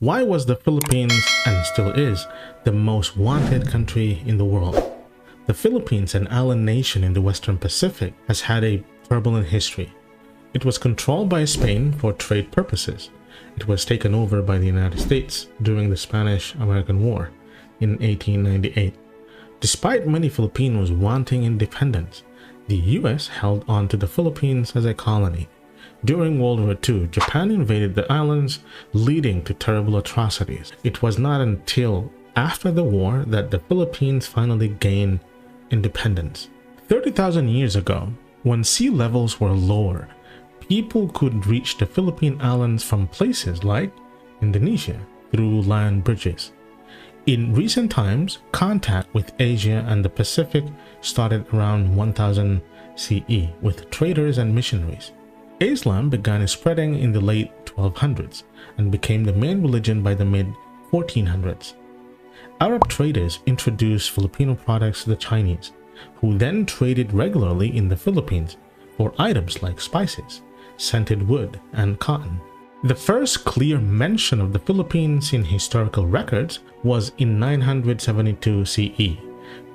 Why was the Philippines, and still is, the most wanted country in the world? The Philippines, an island nation in the Western Pacific, has had a turbulent history. It was controlled by Spain for trade purposes. It was taken over by the United States during the Spanish-American War in 1898. Despite many Filipinos wanting independence, the US held on to the Philippines as a colony. During World War II, Japan invaded the islands, leading to terrible atrocities. It was not until after the war that the Philippines finally gained independence. 30,000 years ago, when sea levels were lower, people could reach the Philippine Islands from places like Indonesia through land bridges. In recent times, contact with Asia and the Pacific started around 1000 CE with traders and missionaries. Islam began spreading in the late 1200s and became the main religion by the mid-1400s. Arab traders introduced Filipino products to the Chinese, who then traded regularly in the Philippines for items like spices, scented wood, and cotton. The first clear mention of the Philippines in historical records was in 972 CE.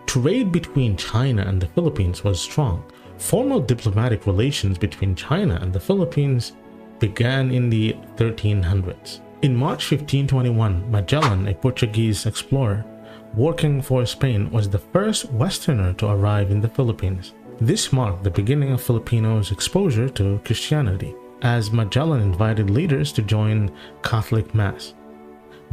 Trade between China and the Philippines was strong. Formal diplomatic relations between China and the Philippines began in the 1300s. In March 1521, Magellan, a Portuguese explorer working for Spain, was the first Westerner to arrive in the Philippines. This marked the beginning of Filipinos' exposure to Christianity, as Magellan invited leaders to join Catholic Mass.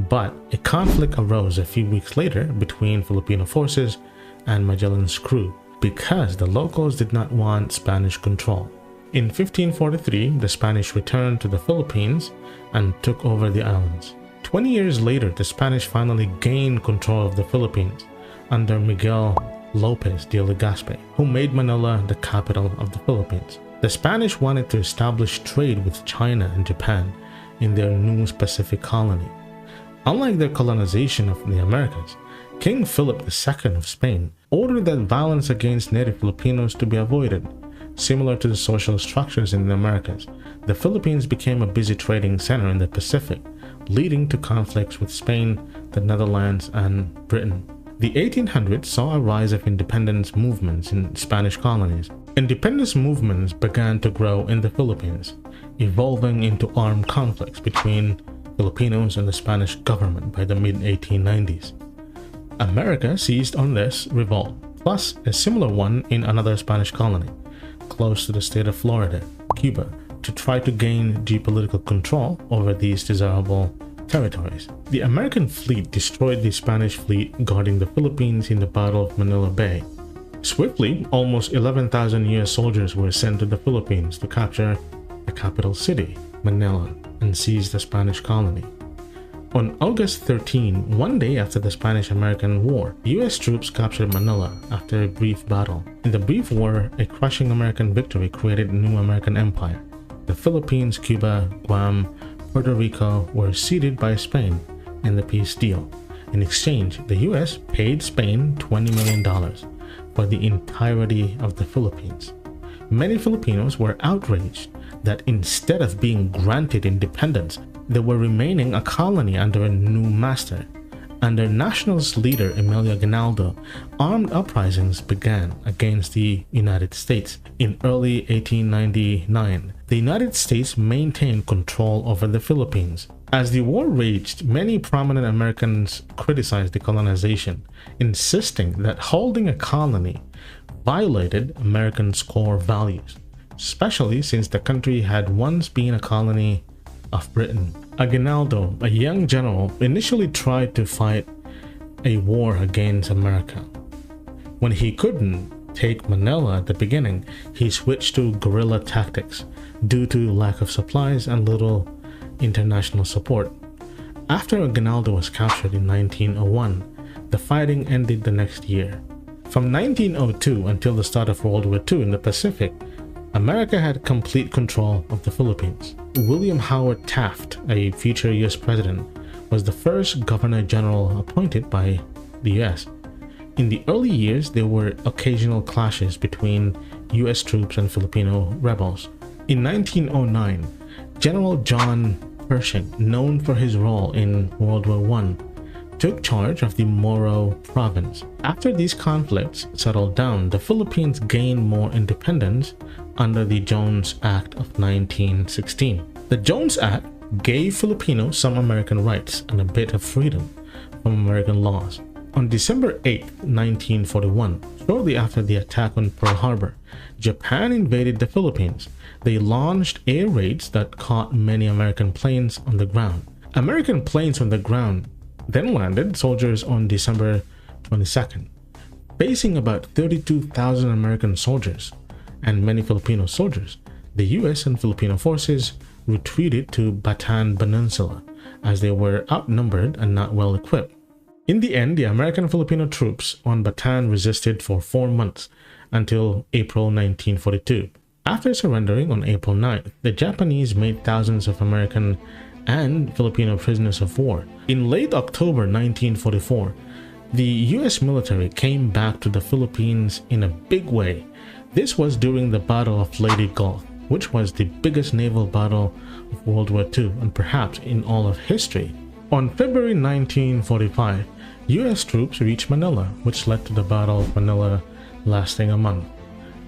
But a conflict arose a few weeks later between Filipino forces and Magellan's crew, because the locals did not want Spanish control. In 1543, the Spanish returned to the Philippines and took over the islands. 20 years later, the Spanish finally gained control of the Philippines under Miguel Lopez de Legazpi, who made Manila the capital of the Philippines. The Spanish wanted to establish trade with China and Japan in their new Pacific colony. Unlike their colonization of the Americas, King Philip II of Spain ordered that violence against native Filipinos to be avoided. Similar to the social structures in the Americas, the Philippines became a busy trading center in the Pacific, leading to conflicts with Spain, the Netherlands, and Britain. The 1800s saw a rise of independence movements in Spanish colonies. Independence movements began to grow in the Philippines, evolving into armed conflicts between Filipinos and the Spanish government by the mid-1890s. America seized on this revolt, plus a similar one in another Spanish colony, close to the state of Florida, Cuba, to try to gain geopolitical control over these desirable territories. The American fleet destroyed the Spanish fleet guarding the Philippines in the Battle of Manila Bay. Swiftly, almost 11,000 US soldiers were sent to the Philippines to capture the capital city, Manila, and seize the Spanish colony. On August 13, one day after the Spanish-American War, US troops captured Manila after a brief battle. In the brief war, a crushing American victory created a new American empire. The Philippines, Cuba, Guam, Puerto Rico were ceded by Spain in the peace deal. In exchange, the US paid Spain $20 million for the entirety of the Philippines. Many Filipinos were outraged that instead of being granted independence, they were remaining a colony under a new master. Under nationalist leader Emilio Aguinaldo, armed uprisings began against the United States. In early 1899, the United States maintained control over the Philippines. As the war raged, many prominent Americans criticized the colonization, insisting that holding a colony violated Americans' core values, especially since the country had once been a colony of Britain. Aguinaldo, a young general, initially tried to fight a war against America. When he couldn't take Manila at the beginning, he switched to guerrilla tactics due to lack of supplies and little international support. After Aguinaldo was captured in 1901, the fighting ended the next year. From 1902 until the start of World War II in the Pacific, America had complete control of the Philippines. William Howard Taft, a future US president, was the first governor general appointed by the US. In the early years, there were occasional clashes between US troops and Filipino rebels. In 1909, General John Pershing, known for his role in World War I, took charge of the Moro province. After these conflicts settled down, the Philippines gained more independence under the Jones Act of 1916. The Jones Act gave Filipinos some American rights and a bit of freedom from American laws. On December 8, 1941, shortly after the attack on Pearl Harbor, Japan invaded the Philippines. They launched air raids that caught many American planes on the ground. American planes on the ground then landed soldiers on December 22nd, facing about 32,000 American soldiers and many Filipino soldiers. The US and Filipino forces retreated to Bataan Peninsula as they were outnumbered and not well equipped. In the end, the American Filipino troops on Bataan resisted for 4 months until April 1942. After surrendering on April 9th, the Japanese made thousands of American and Filipino prisoners of war. In late October 1944, the US military came back to the Philippines in a big way. This was during the Battle of Leyte Gulf, which was the biggest naval battle of World War II and perhaps in all of history. On February 1945, US troops reached Manila, which led to the Battle of Manila lasting a month.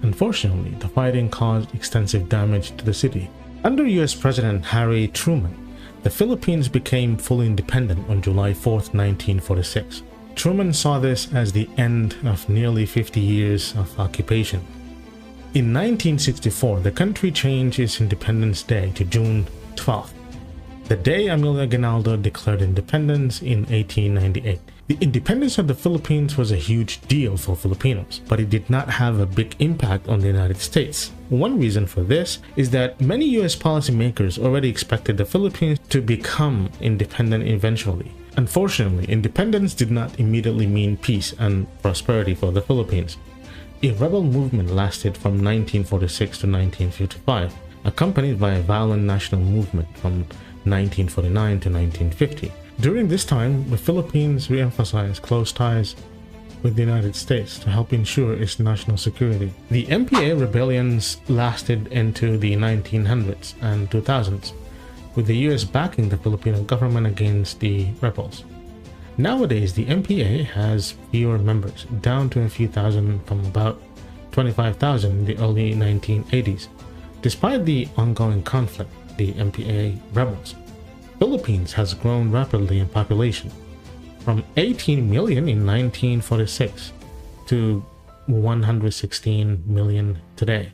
Unfortunately, the fighting caused extensive damage to the city. Under US President Harry Truman, the Philippines became fully independent on July 4, 1946. Truman saw this as the end of nearly 50 years of occupation. In 1964, the country changed its Independence Day to June 12th, the day Emilio Aguinaldo declared independence in 1898. The independence of the Philippines was a huge deal for Filipinos, but it did not have a big impact on the United States. One reason for this is that many US policymakers already expected the Philippines to become independent eventually. Unfortunately, independence did not immediately mean peace and prosperity for the Philippines. A rebel movement lasted from 1946 to 1955, accompanied by a violent national movement from 1949 to 1950. During this time, the Philippines re-emphasized close ties with the United States to help ensure its national security. The MPA rebellions lasted into the 1900s and 2000s, with the US backing the Filipino government against the rebels. Nowadays, the MPA has fewer members, down to a few thousand from about 25,000 in the early 1980s. Despite the ongoing conflict, the MPA rebels, Philippines has grown rapidly in population, from 18 million in 1946 to 116 million today.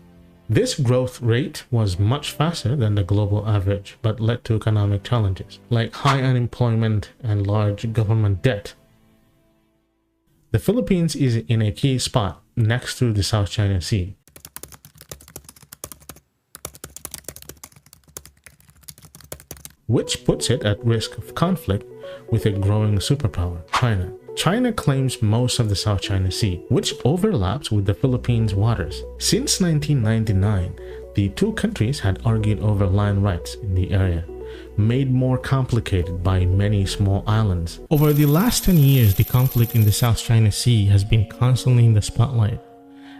This growth rate was much faster than the global average, but led to economic challenges like high unemployment and large government debt. The Philippines is in a key spot next to the South China Sea. Which puts it at risk of conflict with a growing superpower, China. China claims most of the South China Sea, which overlaps with the Philippines' waters. Since 1999, the two countries had argued over land rights in the area, made more complicated by many small islands. Over the last 10 years, the conflict in the South China Sea has been constantly in the spotlight.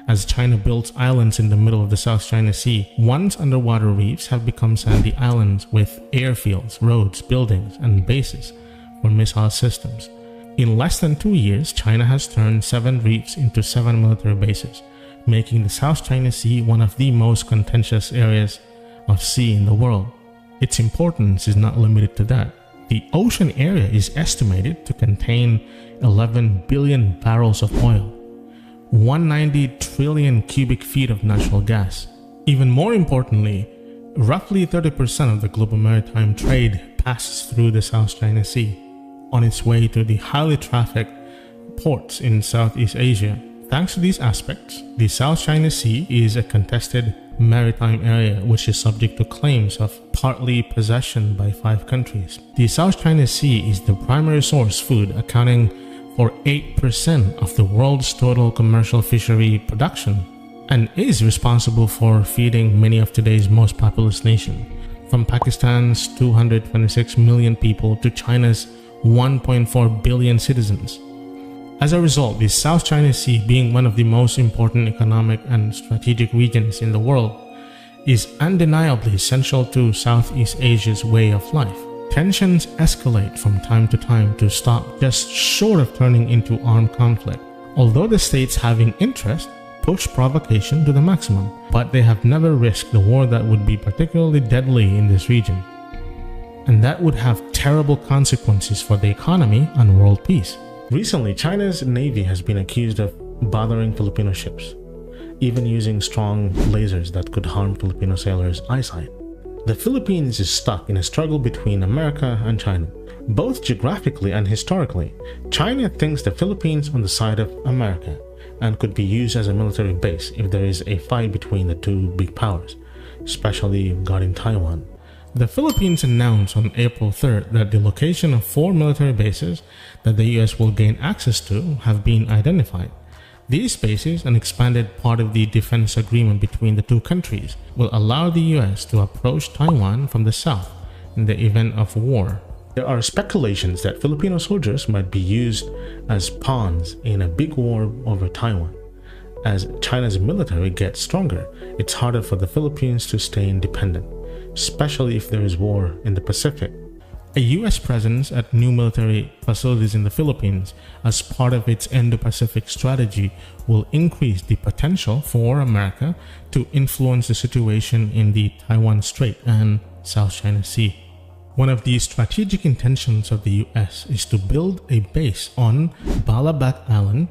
As China builds islands in the middle of the South China Sea, once underwater reefs have become sandy islands with airfields, roads, buildings, and bases for missile systems. In less than 2 years, China has turned 7 reefs into 7 military bases, making the South China Sea one of the most contentious areas of sea in the world. Its importance is not limited to that. The ocean area is estimated to contain 11 billion barrels of oil, 190 trillion cubic feet of natural gas. Even more importantly, roughly 30% of the global maritime trade passes through the South China Sea on its way to the highly trafficked ports in Southeast Asia. Thanks to these aspects, the South China Sea is a contested maritime area which is subject to claims of partly possession by 5 countries. The South China Sea is the primary source food, accounting for 8% of the world's total commercial fishery production, and is responsible for feeding many of today's most populous nations, from Pakistan's 226 million people to China's 1.4 billion citizens. As a result, the South China Sea, being one of the most important economic and strategic regions in the world, is undeniably essential to Southeast Asia's way of life. Tensions escalate from time to time to stop just short of turning into armed conflict. Although the states having interest push provocation to the maximum, but they have never risked a war that would be particularly deadly in this region, and that would have terrible consequences for the economy and world peace. Recently, China's navy has been accused of bothering Filipino ships, even using strong lasers that could harm Filipino sailors' eyesight. The Philippines is stuck in a struggle between America and China, both geographically and historically. China thinks the Philippines on the side of America and could be used as a military base if there is a fight between the two big powers, especially regarding Taiwan. The Philippines announced on April 3rd that the location of 4 military bases that the US will gain access to have been identified. These bases, an expanded part of the defense agreement between the two countries, will allow the US to approach Taiwan from the south in the event of war. There are speculations that Filipino soldiers might be used as pawns in a big war over Taiwan. As China's military gets stronger, it's harder for the Philippines to stay independent, especially if there is war in the Pacific. A US presence at new military facilities in the Philippines as part of its Indo-Pacific strategy will increase the potential for America to influence the situation in the Taiwan Strait and South China Sea. One of the strategic intentions of the US is to build a base on Balabac Island,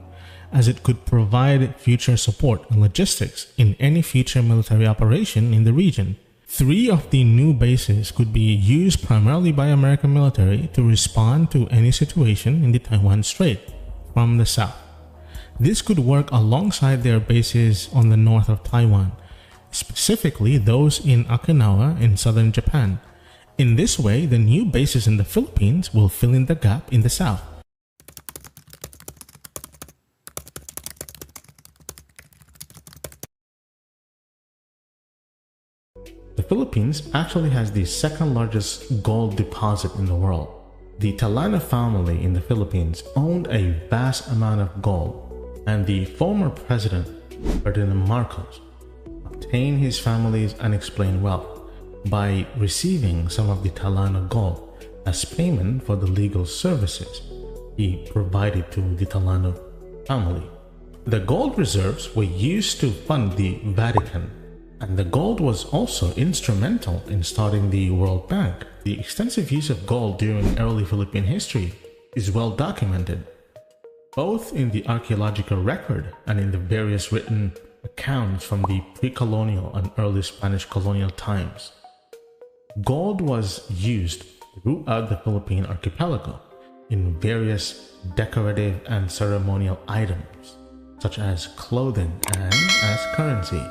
as it could provide future support and logistics in any future military operation in the region. 3 of the new bases could be used primarily by American military to respond to any situation in the Taiwan Strait from the south. This could work alongside their bases on the north of Taiwan, specifically those in Okinawa in southern Japan. In this way, the new bases in the Philippines will fill in the gap in the south. The Philippines actually has the second largest gold deposit in the world. The Talana family in the Philippines owned a vast amount of gold, and the former president, Ferdinand Marcos, obtained his family's unexplained wealth by receiving some of the Talana gold as payment for the legal services he provided to the Talana family. The gold reserves were used to fund the Vatican, and the gold was also instrumental in starting the World Bank. The extensive use of gold during early Philippine history is well documented, both in the archaeological record and in the various written accounts from the pre-colonial and early Spanish colonial times. Gold was used throughout the Philippine archipelago in various decorative and ceremonial items, such as clothing and as currency.